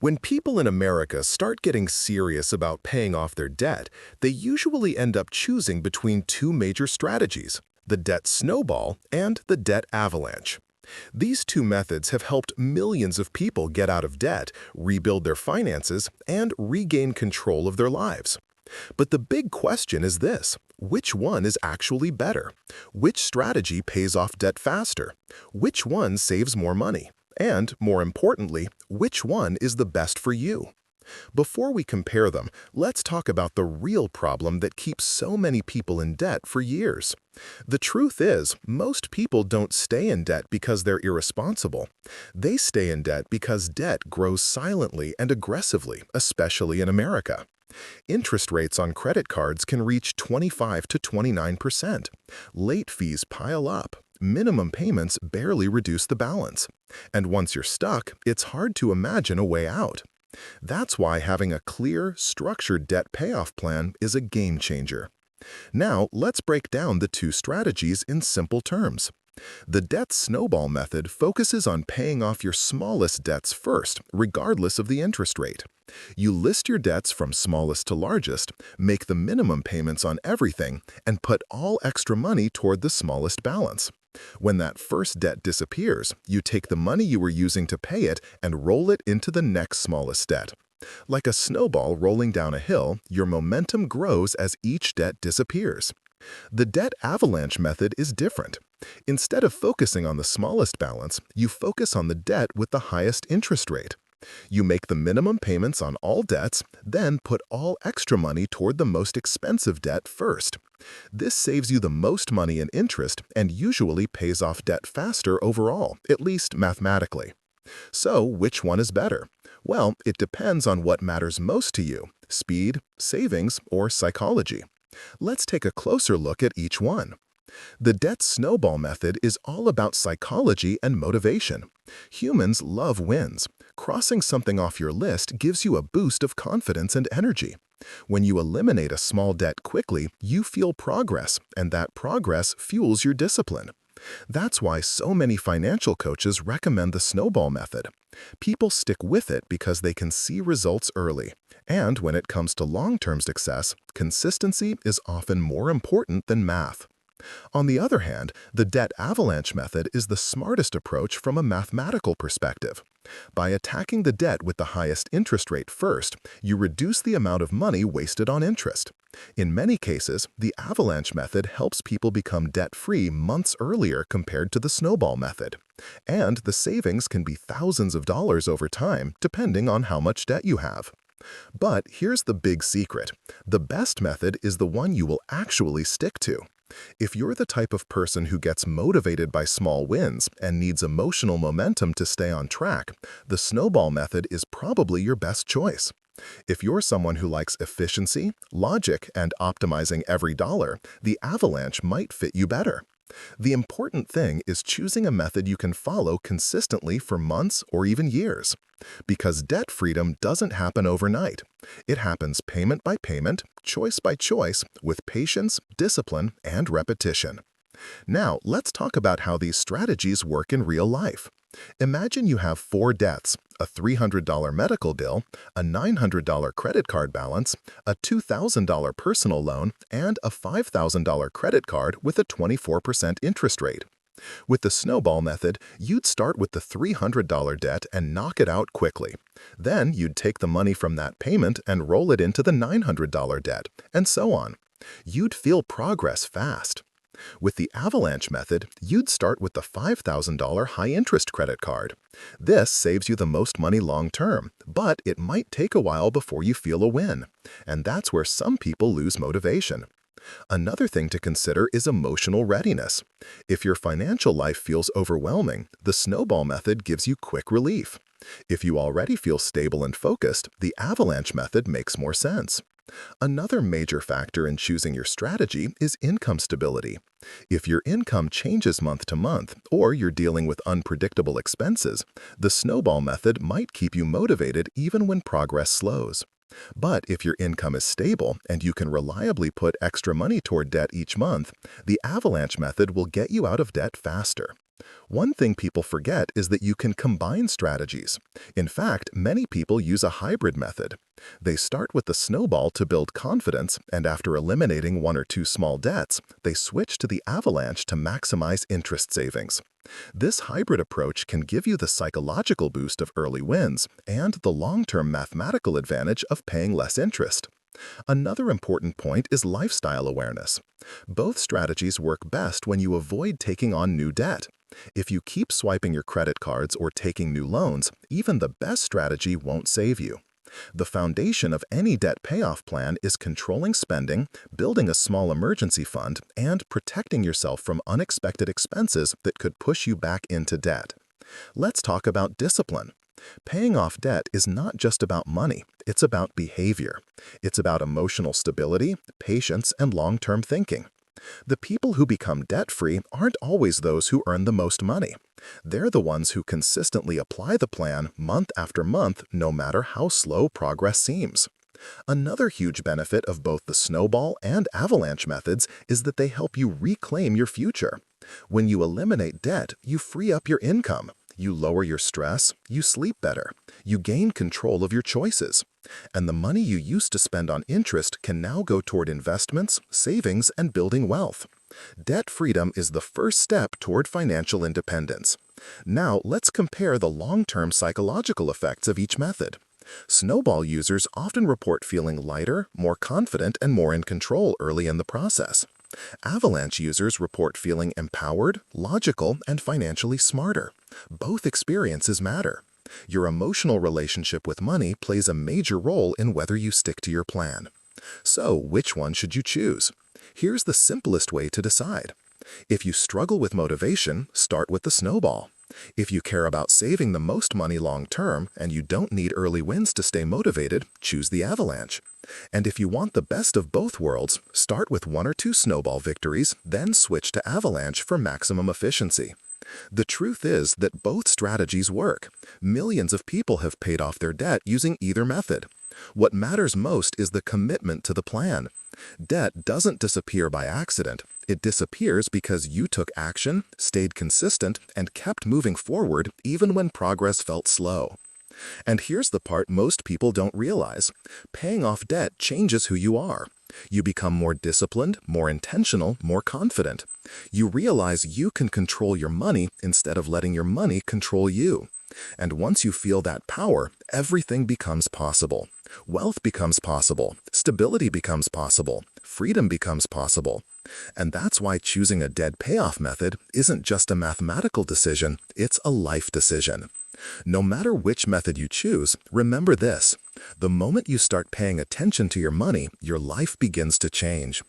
When people in America start getting serious about paying off their debt, they usually end up choosing between two major strategies, the debt snowball and the debt avalanche. These two methods have helped millions of people get out of debt, rebuild their finances, and regain control of their lives. But the big question is this: which one is actually better? Which strategy pays off debt faster? Which one saves more money? And, more importantly, which one is the best for you? Before we compare them, let's talk about the real problem that keeps so many people in debt for years. The truth is, most people don't stay in debt because they're irresponsible. They stay in debt because debt grows silently and aggressively, especially in America. Interest rates on credit cards can reach 25 to 29%. Late fees pile up. Minimum payments barely reduce the balance. And once you're stuck, it's hard to imagine a way out. That's why having a clear, structured debt payoff plan is a game changer. Now, let's break down the two strategies in simple terms. The debt snowball method focuses on paying off your smallest debts first, regardless of the interest rate. You list your debts from smallest to largest, make the minimum payments on everything, and put all extra money toward the smallest balance. When that first debt disappears, you take the money you were using to pay it and roll it into the next smallest debt. Like a snowball rolling down a hill, your momentum grows as each debt disappears. The debt avalanche method is different. Instead of focusing on the smallest balance, you focus on the debt with the highest interest rate. You make the minimum payments on all debts, then put all extra money toward the most expensive debt first. This saves you the most money in interest and usually pays off debt faster overall, at least mathematically. So, which one is better? Well, it depends on what matters most to you: speed, savings, or psychology. Let's take a closer look at each one. The debt snowball method is all about psychology and motivation. Humans love wins. Crossing something off your list gives you a boost of confidence and energy. When you eliminate a small debt quickly, you feel progress, and that progress fuels your discipline. That's why so many financial coaches recommend the snowball method. People stick with it because they can see results early. And when it comes to long-term success, consistency is often more important than math. On the other hand, the debt avalanche method is the smartest approach from a mathematical perspective. By attacking the debt with the highest interest rate first, you reduce the amount of money wasted on interest. In many cases, the avalanche method helps people become debt-free months earlier compared to the snowball method. And the savings can be thousands of dollars over time, depending on how much debt you have. But here's the big secret: the best method is the one you will actually stick to. If you're the type of person who gets motivated by small wins and needs emotional momentum to stay on track, the snowball method is probably your best choice. If you're someone who likes efficiency, logic, and optimizing every dollar, the avalanche might fit you better. The important thing is choosing a method you can follow consistently for months or even years. Because debt freedom doesn't happen overnight. It happens payment by payment, choice by choice, with patience, discipline, and repetition. Now, let's talk about how these strategies work in real life. Imagine you have four debts: a $300 medical bill, a $900 credit card balance, a $2,000 personal loan, and a $5,000 credit card with a 24% interest rate. With the snowball method, you'd start with the $300 debt and knock it out quickly. Then you'd take the money from that payment and roll it into the $900 debt, and so on. You'd feel progress fast. With the avalanche method, you'd start with the $5,000 high-interest credit card. This saves you the most money long-term, but it might take a while before you feel a win. And that's where some people lose motivation. Another thing to consider is emotional readiness. If your financial life feels overwhelming, the snowball method gives you quick relief. If you already feel stable and focused, the avalanche method makes more sense. Another major factor in choosing your strategy is income stability. If your income changes month to month, or you're dealing with unpredictable expenses, the snowball method might keep you motivated even when progress slows. But if your income is stable and you can reliably put extra money toward debt each month, the avalanche method will get you out of debt faster. One thing people forget is that you can combine strategies. In fact, many people use a hybrid method. They start with the snowball to build confidence, and after eliminating one or two small debts, they switch to the avalanche to maximize interest savings. This hybrid approach can give you the psychological boost of early wins and the long-term mathematical advantage of paying less interest. Another important point is lifestyle awareness. Both strategies work best when you avoid taking on new debt. If you keep swiping your credit cards or taking new loans, even the best strategy won't save you. The foundation of any debt payoff plan is controlling spending, building a small emergency fund, and protecting yourself from unexpected expenses that could push you back into debt. Let's talk about discipline. Paying off debt is not just about money, it's about behavior. It's about emotional stability, patience, and long-term thinking. The people who become debt-free aren't always those who earn the most money. They're the ones who consistently apply the plan month after month, no matter how slow progress seems. Another huge benefit of both the snowball and avalanche methods is that they help you reclaim your future. When you eliminate debt, you free up your income. You lower your stress, you sleep better, you gain control of your choices. And the money you used to spend on interest can now go toward investments, savings, and building wealth. Debt freedom is the first step toward financial independence. Now, let's compare the long-term psychological effects of each method. Snowball users often report feeling lighter, more confident, and more in control early in the process. Avalanche users report feeling empowered, logical, and financially smarter. Both experiences matter. Your emotional relationship with money plays a major role in whether you stick to your plan. So, which one should you choose? Here's the simplest way to decide. If you struggle with motivation, start with the snowball. If you care about saving the most money long-term and you don't need early wins to stay motivated, choose the avalanche. And if you want the best of both worlds, start with one or two snowball victories, then switch to avalanche for maximum efficiency. The truth is that both strategies work. Millions of people have paid off their debt using either method. What matters most is the commitment to the plan. Debt doesn't disappear by accident. It disappears because you took action, stayed consistent, and kept moving forward even when progress felt slow. And here's the part most people don't realize. Paying off debt changes who you are. You become more disciplined, more intentional, more confident. You realize you can control your money instead of letting your money control you. And once you feel that power, everything becomes possible. Wealth becomes possible, stability becomes possible, freedom becomes possible. And that's why choosing a debt payoff method isn't just a mathematical decision, it's a life decision. No matter which method you choose, remember this: the moment you start paying attention to your money, your life begins to change.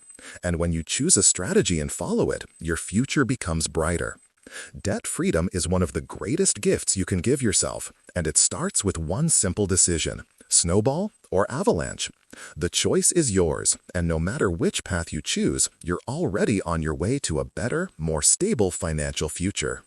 And when you choose a strategy and follow it, your future becomes brighter. Debt freedom is one of the greatest gifts you can give yourself, and it starts with one simple decision: snowball or avalanche. The choice is yours, and no matter which path you choose, you're already on your way to a better, more stable financial future.